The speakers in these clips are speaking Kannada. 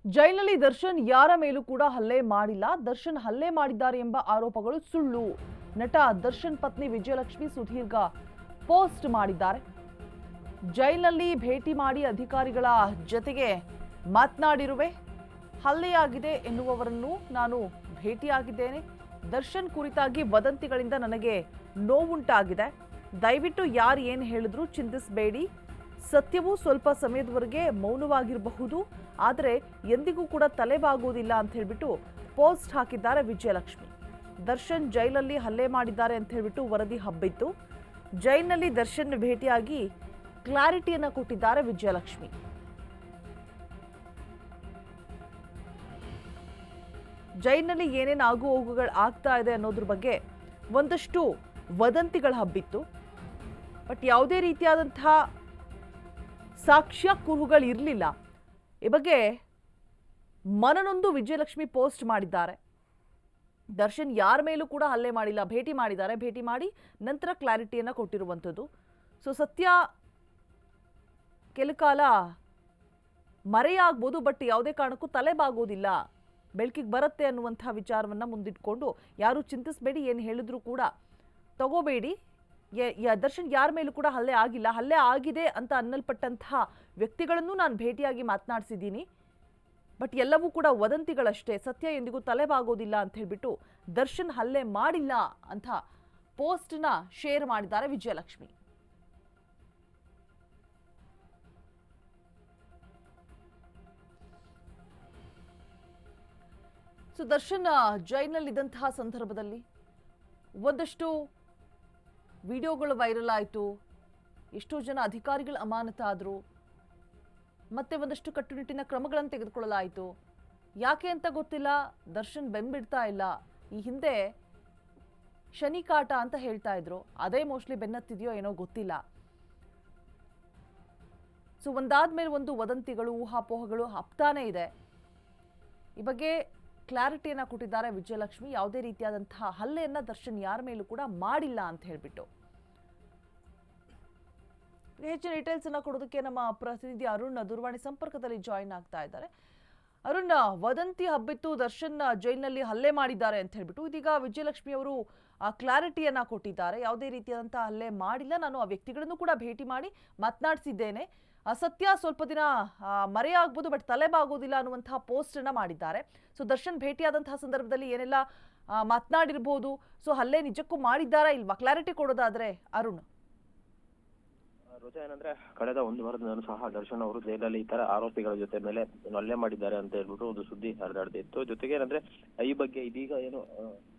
ಜೈಲಿನಲ್ಲಿ ದರ್ಶನ್ ಯಾರ ಮೇಲೂ ಕೂಡ ಹಲ್ಲೆ ಮಾಡಿಲ್ಲ. ದರ್ಶನ್ ಹಲ್ಲೆ ಮಾಡಿದ್ದಾರೆ ಎಂಬ ಆರೋಪಗಳು ಸುಳ್ಳು. ನಟ ದರ್ಶನ್ ಪತ್ನಿ ವಿಜಯಲಕ್ಷ್ಮಿ ಸುದೀರ್ಘ ಪೋಸ್ಟ್ ಮಾಡಿದ್ದಾರೆ. ಜೈಲಿನಲ್ಲಿ ಭೇಟಿ ಮಾಡಿ ಅಧಿಕಾರಿಗಳ ಜೊತೆಗೆ ಮಾತನಾಡಿರುವೆ. ಹಲ್ಲೆಯಾಗಿದೆ ಎನ್ನುವವರನ್ನು ನಾನು ಭೇಟಿಯಾಗಿದ್ದೇನೆ. ದರ್ಶನ್ ಕುರಿತಾಗಿ ವದಂತಿಗಳಿಂದ ನನಗೆ ನೋವುಂಟಾಗಿದೆ. ದಯವಿಟ್ಟು ಯಾರು ಏನು ಹೇಳಿದ್ರು ಚಿಂತಿಸಬೇಡಿ. ಸತ್ಯವು ಸ್ವಲ್ಪ ಸಮಯದವರೆಗೆ ಮೌನವಾಗಿರಬಹುದು, ಆದರೆ ಎಂದಿಗೂ ಕೂಡ ತಲೆಬಾಗುವುದಿಲ್ಲ ಅಂತ ಹೇಳ್ಬಿಟ್ಟು ಪೋಸ್ಟ್ ಹಾಕಿದ್ದಾರೆ ವಿಜಯಲಕ್ಷ್ಮಿ. ದರ್ಶನ್ ಜೈಲಲ್ಲಿ ಹಲ್ಲೆ ಮಾಡಿದ್ದಾರೆ ಅಂತ ಹೇಳ್ಬಿಟ್ಟು ವರದಿ ಹಬ್ಬಿತ್ತು. ಜೈಲಿನಲ್ಲಿ ದರ್ಶನ್ ಭೇಟಿಯಾಗಿ ಕ್ಲಾರಿಟಿಯನ್ನ ಕೊಟ್ಟಿದ್ದಾರೆ ವಿಜಯಲಕ್ಷ್ಮಿ. ಜೈಲಿನಲ್ಲಿ ಏನೇನು ಆಗು ಹೋಗುಗಳು ಆಗ್ತಾ ಇದೆ ಅನ್ನೋದ್ರ ಬಗ್ಗೆ ಒಂದಷ್ಟು ವದಂತಿಗಳು ಹಬ್ಬಿತ್ತು. ಬಟ್ ಯಾವುದೇ ರೀತಿಯಾದಂತಹ ಸಾಕ್ಷ್ಯ ಕುರುಹುಗಳು ಇರಲಿಲ್ಲ. ಈ ಬಗ್ಗೆ ಮನನೊಂದು ವಿಜಯಲಕ್ಷ್ಮಿ ಪೋಸ್ಟ್ ಮಾಡಿದ್ದಾರೆ. ದರ್ಶನ್ ಯಾರ ಮೇಲೂ ಕೂಡ ಹಲ್ಲೆ ಮಾಡಿಲ್ಲ, ಭೇಟಿ ಮಾಡಿದ್ದಾರೆ. ಭೇಟಿ ಮಾಡಿ ನಂತರ ಕ್ಲಾರಿಟಿಯನ್ನು ಕೊಟ್ಟಿರುವಂಥದ್ದು. ಸೊ ಸತ್ಯ ಕೆಲ ಕಾಲ ಮರೆಯಾಗ್ಬೋದು, ಬಟ್ ಯಾವುದೇ ಕಾರಣಕ್ಕೂ ತಲೆಬಾಗೋದಿಲ್ಲ, ಬೆಳಕಿಗೆ ಬರುತ್ತೆ ಅನ್ನುವಂಥ ವಿಚಾರವನ್ನು ಮುಂದಿಟ್ಕೊಂಡು ಯಾರು ಚಿಂತಿಸಬೇಡಿ, ಏನು ಹೇಳಿದ್ರು ಕೂಡ ತಗೋಬೇಡಿ. ದರ್ಶನ್ ಯಾರ ಮೇಲೂ ಕೂಡ ಹಲ್ಲೆ ಆಗಿಲ್ಲ. ಹಲ್ಲೆ ಆಗಿದೆ ಅಂತ ಅನ್ನಲ್ಪಟ್ಟಂತಹ ವ್ಯಕ್ತಿಗಳನ್ನು ನಾನು ಭೇಟಿಯಾಗಿ ಮಾತನಾಡಿಸಿದ್ದೀನಿ. ಬಟ್ ಎಲ್ಲವೂ ಕೂಡ ವದಂತಿಗಳಷ್ಟೇ, ಸತ್ಯ ಎಂದಿಗೂ ತಲೆಬಾಗೋದಿಲ್ಲ ಅಂತ ಹೇಳ್ಬಿಟ್ಟು ದರ್ಶನ್ ಹಲ್ಲೆ ಮಾಡಿಲ್ಲ ಅಂತ ಪೋಸ್ಟ್ನ ಶೇರ್ ಮಾಡಿದ್ದಾರೆ ವಿಜಯಲಕ್ಷ್ಮಿ. ಸೊ ದರ್ಶನ್ ಜೈಲಿನಲ್ಲಿದ್ದಂತಹ ಸಂದರ್ಭದಲ್ಲಿ ಒಂದಷ್ಟು ವಿಡಿಯೋಗಳು ವೈರಲ್ ಆಯಿತು. ಎಷ್ಟೋ ಜನ ಅಧಿಕಾರಿಗಳು ಅಮಾನತಾದರು. ಮತ್ತೆ ಒಂದಷ್ಟು ಕಟ್ಟುನಿಟ್ಟಿನ ಕ್ರಮಗಳನ್ನು ತೆಗೆದುಕೊಳ್ಳಲಾಯಿತು. ಯಾಕೆ ಅಂತ ಗೊತ್ತಿಲ್ಲ, ದರ್ಶನ್ ಬೆಂಬಿಡ್ತಾ ಇಲ್ಲ. ಈ ಹಿಂದೆ ಶನಿಕಾಟ ಅಂತ ಹೇಳ್ತಾ ಇದ್ರು, ಅದೇ ಮೋಸ್ಟ್ಲಿ ಬೆನ್ನತ್ತಿದೆಯೋ ಏನೋ ಗೊತ್ತಿಲ್ಲ. ಸೊ ಒಂದಾದ್ಮೇಲೆ ಒಂದು ವದಂತಿಗಳು, ಊಹಾಪೋಹಗಳು ಹಬ್ತಾನೇ ಇದೆ. ಈ ಬಗ್ಗೆ ಕ್ಲಾರಿಟಿಯನ್ನು ಕೊಟ್ಟಿದ್ದಾರೆ ವಿಜಯಲಕ್ಷ್ಮಿ. ಯಾವುದೇ ರೀತಿಯಾದಂತಹ ಹಲ್ಲೆಯನ್ನ ದರ್ಶನ್ ಯಾರ ಮೇಲೂ ಕೂಡ ಮಾಡಿಲ್ಲ ಅಂತ ಹೇಳ್ಬಿಟ್ಟು. ಹೆಚ್ಚಿನ ಡೀಟೇಲ್ಸ್ ಅನ್ನ ಕೊಡೋದಕ್ಕೆ ನಮ್ಮ ಪ್ರತಿನಿಧಿ ಅರುಣ್ ದೂರವಾಣಿ ಸಂಪರ್ಕದಲ್ಲಿ ಜಾಯಿನ್ ಆಗ್ತಾ ಇದ್ದಾರೆ. ಅರುಣ್, ವದಂತಿ ಹಬ್ಬಿತ್ತು, ದರ್ಶನ್ ಜೈಲಿನಲ್ಲಿ ಹಲ್ಲೆ ಮಾಡಿದ್ದಾರೆ ಅಂತ ಹೇಳ್ಬಿಟ್ಟು. ಇದೀಗ ವಿಜಯಲಕ್ಷ್ಮಿ ಅವರು ಕ್ಲಾರಿಟಿಯನ್ನ ಕೊಟ್ಟಿದ್ದಾರೆ. ಯಾವುದೇ ರೀತಿಯಾದಂತಹ ಹಲ್ಲೆ ಮಾಡಿಲ್ಲ, ನಾನು ಆ ವ್ಯಕ್ತಿಗಳನ್ನು ಕೂಡ ಭೇಟಿ ಮಾಡಿ ಮಾತನಾಡಿಸಿದ್ದೇನೆ. ಸತ್ಯ ಸ್ವಲ್ಪ ದಿನ ಮರೆಯಾಗ್ಬೋದು, ಬಟ್ ತಲೆಬಾಗೋದಿಲ್ಲ ಅನ್ನುವಂತಹ ಪೋಸ್ಟ್ ಅನ್ನ ಮಾಡಿದ್ದಾರೆ. ಸೊ ದರ್ಶನ್ ಭೇಟಿಯಾದಂತಹ ಸಂದರ್ಭದಲ್ಲಿ ಏನೆಲ್ಲ ಮಾತನಾಡಿರ್ಬೋದು, ಸೊ ಹಲ್ಲೆ ನಿಜಕ್ಕೂ ಮಾಡಿದ್ದಾರಾ ಇಲ್ವಾ, ಕ್ಲಾರಿಟಿ ಕೊಡೋದಾದ್ರೆ ಅರುಣ್. ರೋಜಾ, ಏನಂದ್ರೆ ಕಳೆದ ಒಂದು ವಾರದಿಂದಲೂ ಸಹ ದರ್ಶನ್ ಅವರು ಜೈಲಲ್ಲಿ ಈ ತರ ಆರೋಪಿಗಳ ಜೊತೆ ಮೇಲೆ ಹಲ್ಲೆ ಮಾಡಿದ್ದಾರೆ ಅಂತ ಹೇಳ್ಬಿಟ್ಟು ಒಂದು ಸುದ್ದಿ ಹರಿದಾಡ್ತಿತ್ತು. ಜೊತೆಗೆ ಏನಂದ್ರೆ ಈ ಬಗ್ಗೆ ಇದೀಗ ಏನು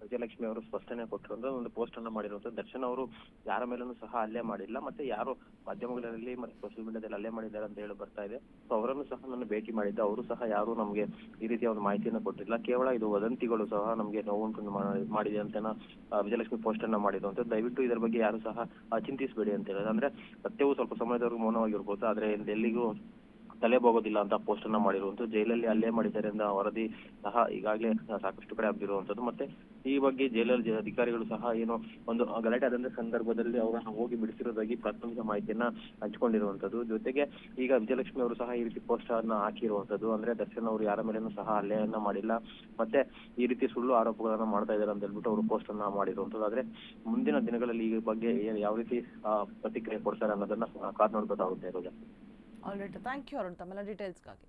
ವಿಜಯಲಕ್ಷ್ಮಿ ಅವರು ಸ್ಪಷ್ಟನೆ ಕೊಟ್ಟಿರೋ ಒಂದು ಪೋಸ್ಟ್ ಅನ್ನ ಮಾಡಿರುವಂತ ದರ್ಶನ್ ಅವರು ಯಾರ ಮೇಲೂ ಸಹ ಹಲ್ಲೆ ಮಾಡಿಲ್ಲ, ಮತ್ತೆ ಯಾರು ಮಾಧ್ಯಮಗಳಲ್ಲಿ ಮತ್ತೆ ಸೋಷಿಯಲ್ ಮೀಡಿಯಾದಲ್ಲಿ ಹಲ್ಲೆ ಮಾಡಿದ್ದಾರೆ ಅಂತ ಹೇಳಿ ಬರ್ತಾ ಇದೆ. ಸೊ ಅವರನ್ನು ಸಹ ನಾನು ಭೇಟಿ ಮಾಡಿದ್ದೆ, ಅವರು ಸಹ ಯಾರು ನಮಗೆ ಈ ರೀತಿಯ ಒಂದು ಮಾಹಿತಿಯನ್ನು ಕೊಟ್ಟಿಲ್ಲ. ಕೇವಲ ಇದು ವದಂತಿಗಳು ಸಹ ನಮಗೆ ನೋವುಂಟು ಮಾಡಿದೆ ಅಂತ ವಿಜಯಲಕ್ಷ್ಮಿ ಪೋಸ್ಟ್ ಅನ್ನ ಮಾಡಿರುವಂತ. ದಯವಿಟ್ಟು ಇದರ ಬಗ್ಗೆ ಯಾರು ಸಹ ಚಿಂತಿಸಬೇಡಿ ಅಂತ ಹೇಳೋದು. ಅಂದ್ರೆ ಸತ್ಯವು ಸ್ವಲ್ಪ ಸಮಯದವರೆಗೂ ಮೌನವಾಗಿರ್ಬೋದು, ಆದ್ರೆ ಎಲ್ಲಿಗೂ ತಲೆಬೋಗೋದಿಲ್ಲ ಅಂತ ಪೋಸ್ಟ್ ಅನ್ನ ಮಾಡಿರುವಂತದ್ದು. ಜೈಲಲ್ಲಿ ಹಲ್ಲೆ ಮಾಡಿದ್ದಾರೆ ಅಂತ ವರದಿ ಸಹ ಈಗಾಗಲೇ ಸಾಕಷ್ಟು ಕಡೆ ಹಬ್ಬಿರುವಂತದ್ದು. ಮತ್ತೆ ಈ ಬಗ್ಗೆ ಜೈಲಲ್ಲಿ ಅಧಿಕಾರಿಗಳು ಸಹ ಏನೋ ಒಂದು ಗಲಾಟೆ ಆದಂತ ಸಂದರ್ಭದಲ್ಲಿ ಅವರನ್ನ ಹೋಗಿ ಬಿಡಿಸಿರೋದಾಗಿ ಪ್ರಾಥಮಿಕ ಮಾಹಿತಿಯನ್ನ ಹಂಚಿಕೊಂಡಿರುವಂತದ್ದು. ಜೊತೆಗೆ ಈಗ ವಿಜಯಲಕ್ಷ್ಮಿ ಅವರು ಸಹ ಈ ರೀತಿ ಪೋಸ್ಟ್ ಅನ್ನ ಹಾಕಿರುವಂತದ್ದು. ಅಂದ್ರೆ ದರ್ಶನ್ ಅವರು ಯಾರ ಮೇಲೇನೂ ಸಹ ಹಲ್ಲೆಯನ್ನ ಮಾಡಿಲ್ಲ, ಮತ್ತೆ ಈ ರೀತಿ ಸುಳ್ಳು ಆರೋಪಗಳನ್ನ ಮಾಡ್ತಾ ಇದ್ದಾರೆ ಅಂತ ಹೇಳ್ಬಿಟ್ಟು ಅವರು ಪೋಸ್ಟ್ ಅನ್ನ ಮಾಡಿರುವಂತದ್ದು. ಆದ್ರೆ ಮುಂದಿನ ದಿನಗಳಲ್ಲಿ ಈ ಬಗ್ಗೆ ಯಾವ ರೀತಿ ಪ್ರತಿಕ್ರಿಯೆ ಕೊಡ್ತಾರೆ ಅನ್ನೋದನ್ನ ಕಾದ್ ನೋಡ್ಬೇಕಾಗುತ್ತೆ. ಆಲ್ರೈಟ್, ಥ್ಯಾಂಕ್ ಯು ಅರುಣ್ ತಮ್ಮೆಲ್ಲ ಡೀಟೇಲ್ಸ್ಗಾಗಿ.